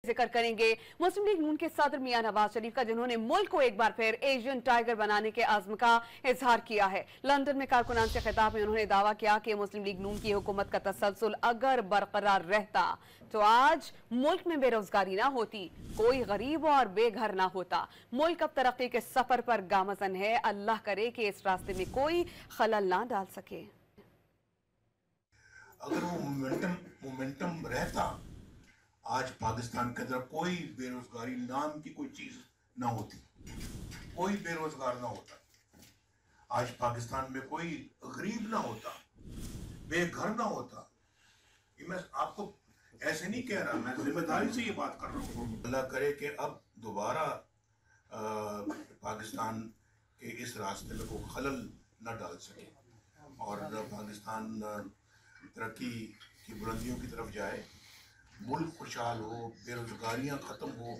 जिक्र करेंगे मुस्लिम लीग नून के सदर मियां नवाज शरीफ का, जिन्होंने मुल्क को एक बार फिर एशियन टाइगर बनाने के आज़म का इजहार किया है। लंदन में कारकुनान से खिताब में उन्होंने दावा किया कि मुस्लिम लीग नून की हुकूमत का तसलसल अगर बरकरार रहता तो आज मुल्क में बेरोजगारी ना होती, कोई गरीब और बेघर ना होता। मुल्क अब तरक्की के सफर पर गामजन है। अल्लाह करे कि इस रास्ते में कोई खलल ना डाल सके। अगर वो मोमेंटम रहता, आज पाकिस्तान के अंदर कोई बेरोजगारी नाम की कोई चीज ना होती, कोई बेरोजगार ना होता। आज पाकिस्तान में कोई गरीब ना होता, बेघर ना होता। ये मैं आपको ऐसे नहीं कह रहा, मैं जिम्मेदारी से ये बात कर रहा हूँ। अल्लाह करे कि अब दोबारा पाकिस्तान के इस रास्ते में कोई खलल न डाल सके और पाकिस्तान तरक्की की बुलंदियों की तरफ जाए, मुल्क खुशहाल हो, बेरोजगारियां खत्म हो।